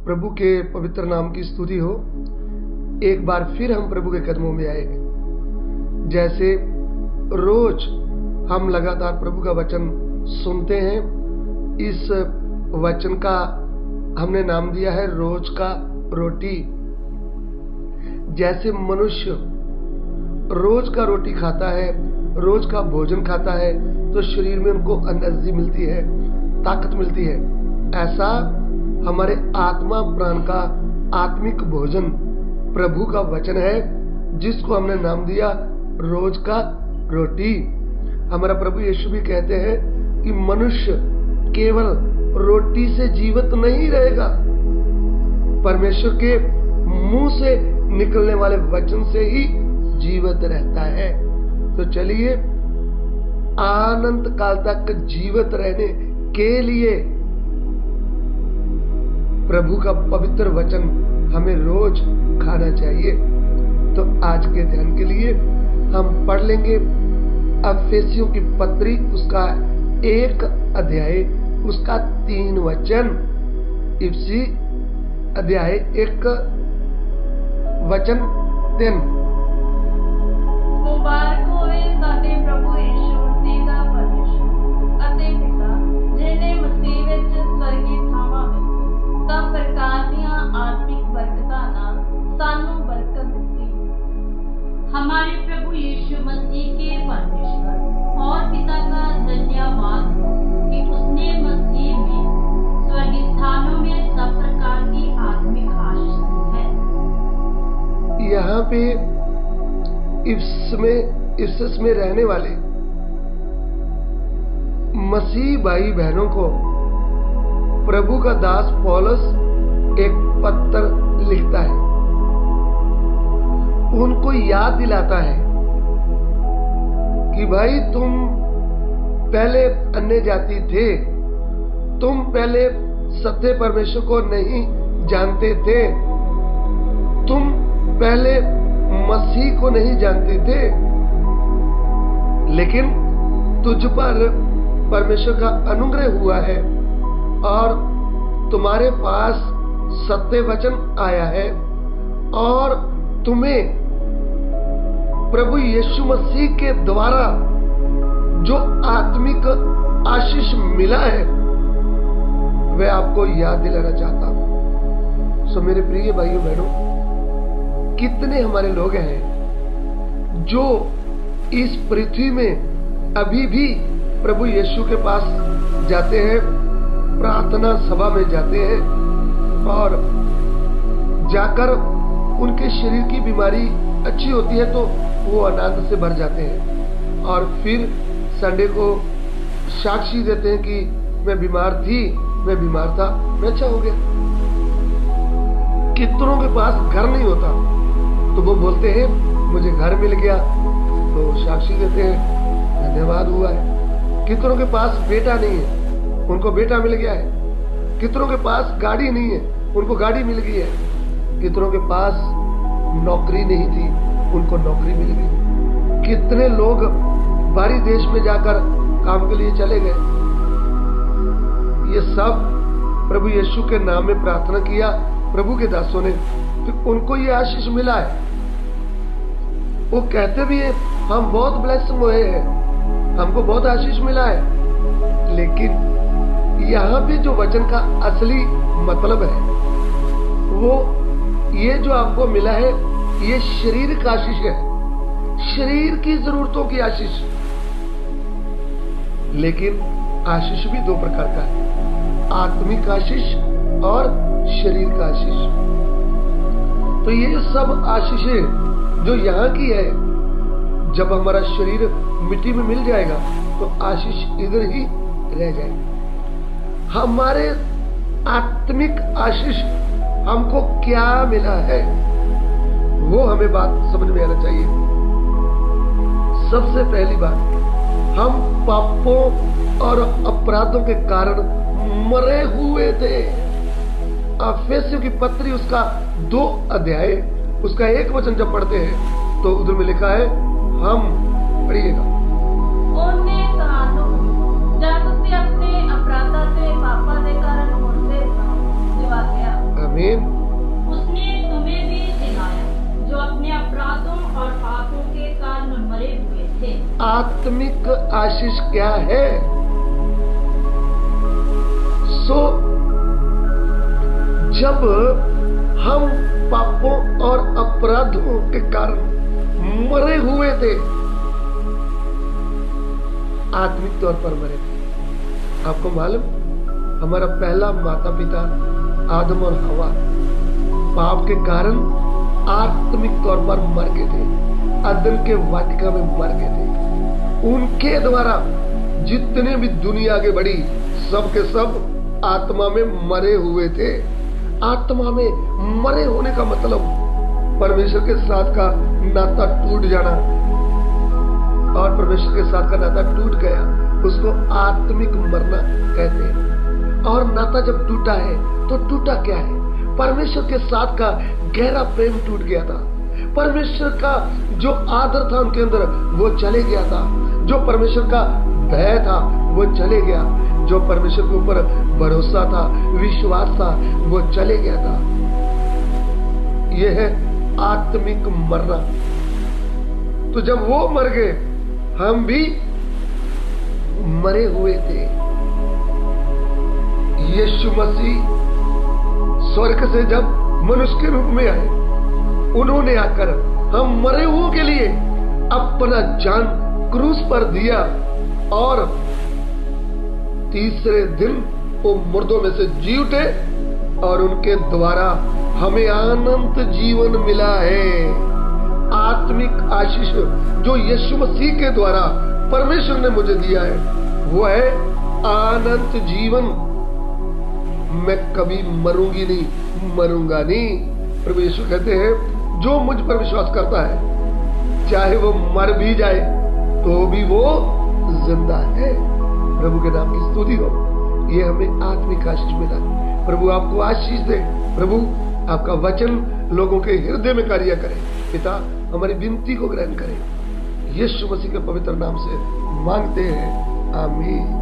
प्रभु के पवित्र नाम की स्तुति हो। एक बार फिर हम प्रभु के कदमों में आए हैं। जैसे रोज हम लगातार प्रभु का वचन सुनते हैं, इस वचन का हमने नाम दिया है रोज का रोटी। जैसे मनुष्य रोज का रोटी खाता है, रोज का भोजन खाता है, तो शरीर में उनको एनर्जी मिलती है, ताकत मिलती है। ऐसा हमारे आत्मा प्राण का आत्मिक भोजन प्रभु का वचन है, जिसको हमने नाम दिया रोज का रोटी। हमारा प्रभु यीशु भी कहते हैं कि मनुष्य केवल रोटी से जीवित नहीं रहेगा, परमेश्वर के मुंह से निकलने वाले वचन से ही जीवित रहता है। तो चलिए अनंत काल तक जीवित रहने के लिए प्रभु का पवित्र वचन हमें रोज खाना चाहिए। तो आज के ध्यान के लिए हम पढ़ लेंगे अफेसियों की पत्री, उसका 1 अध्याय, उसका 3 वचन। इफिसी अध्याय 1 वचन 3। मुबारक होवे साडे प्रभु यीशु मसीह दा परमेश्वर ਅਤੇ पिता, जिन्हें मसीह विच स्वर्गी थावां विच सब प्रकार दीआं आत्मिक बरकतां नाल सानू बरकत दित्ती। हमारे प्रभु यीशु मसीह के परमेश्वर और पिता का धन्यवाद हो कि उसने मसीह में स्वर्गीय स्थानों में सब प्रकार की आत्मिक आशीष दी है। यहाँ पे इफ्सस में रहने वाले मसीह भाई बहनों को प्रभु का दास पौलुस एक पत्र लिखता है, उनको याद दिलाता है कि भाई तुम पहले अन्य जाति थे, तुम पहले सत्य परमेश्वर को नहीं जानते थे, तुम पहले मसीह को नहीं जानते थे, लेकिन तुझ पर परमेश्वर का अनुग्रह हुआ है और तुम्हारे पास सत्य वचन आया है और तुम्हें प्रभु यीशु मसीह के द्वारा जो आत्मिक आशीष मिला है वह आपको याद दिलाना चाहता हूं। सो मेरे प्रिय भाइयों बहनों, कितने हमारे लोग हैं जो इस पृथ्वी में अभी भी प्रभु यीशु के पास जाते हैं, प्रार्थना सभा में जाते हैं और जाकर उनके शरीर की बीमारी अच्छी होती है तो वो आनंद से भर जाते हैं और फिर संडे को साक्षी देते हैं कि मैं बीमार थी, मैं बीमार था, मैं अच्छा हो गया। कितनों के पास घर नहीं होता तो वो बोलते हैं मुझे घर मिल गया, तो साक्षी देते हैं धन्यवाद हुआ है। कितनों के पास बेटा नहीं है, उनको बेटा मिल गया है। कितनों के पास गाड़ी नहीं है, उनको गाड़ी मिल गई है। कितनों के पास नौकरी नहीं थी, उनको नौकरी मिल गई। कितने लोग बाहरी देश में जाकर काम के लिए चले गए। ये सब प्रभु यीशु के नाम में प्रार्थना किया प्रभु के दासों ने, तो उनको ये आशीष मिला है। वो कहते भी है हम बहुत ब्लेस हुए हैं, हमको बहुत आशीष मिला है। लेकिन यहाँ पे जो वचन का असली मतलब है वो ये जो आपको मिला है, ये शरीर का आशीष है, शरीर की जरूरतों की आशीष। लेकिन आशीष भी 2 प्रकार का है, आत्मिक आशीष और शरीर का आशीष। तो ये सब आशीषें जो यहाँ की है, जब हमारा शरीर मिट्टी में मिल जाएगा तो आशीष इधर ही रह जाएगी। हमारे आत्मिक आशीष हमको क्या मिला है वो हमें बात समझ में आना चाहिए। सबसे पहली बात, हम पापों और अपराधों के कारण मरे हुए थे। अफेसियों की पत्री उसका 2 अध्याय, उसका 1 वचन जब पढ़ते हैं तो उधर में लिखा है, हम पढ़िएगा, आत्मिक आशीष क्या है? जब हम पापों और अपराधों के कारण मरे हुए थे, आत्मिक तौर पर मरे थे। आपको मालूम, हमारा पहला माता पिता आदम और हवा पाप के कारण आत्मिक तौर पर मर गए थे, अदन के वाटिका में मर गए थे। उनके द्वारा जितने भी दुनिया आगे बढ़ी, सब के सब आत्मा में मरे हुए थे। आत्मा में मरे होने का मतलब परमेश्वर के साथ का नाता टूट जाना, और परमेश्वर के साथ का नाता टूट गया, उसको आत्मिक मरना कहते हैं। और नाता जब टूटा है तो टूटा क्या है? परमेश्वर के साथ का गहरा प्रेम टूट गया था। परमेश्वर का जो आदर था उनके अंदर, वो चले गया था। जो परमेश्वर का भय था, वो चले गया। जो परमेश्वर के ऊपर भरोसा था, विश्वास था, वो चले गया था। यह है आत्मिक मरना। तो जब वो मर गए, हम भी मरे हुए थे। यीशु मसीह स्वर्ग से जब मनुष्य के रूप में आए, उन्होंने आकर हम मरे हुओं के लिए अपना जान क्रूस पर दिया, और तीसरे दिन वो मुर्दों में से जी उठे, और उनके द्वारा हमें अनंत जीवन मिला है। आत्मिक आशीष जो यीशु मसीह के द्वारा परमेश्वर ने मुझे दिया है, वो है अनंत जीवन। मैं कभी मरूंगी नहीं, मरूंगा नहीं। प्रभु यीशु कहते हैं, जो मुझ पर विश्वास करता है, चाहे वो मर भी जाए तो भी वो जिंदा है। प्रभु के नाम की स्तुति हो। ये हमें आत्मिक आशीष मिला। प्रभु आपको आशीष दे। प्रभु आपका वचन लोगों के हृदय में कार्य करे। पिता, हमारी विनती को ग्रहण करें। यीशु मसीह के पवित्र नाम से मांगते हैं, आमीन।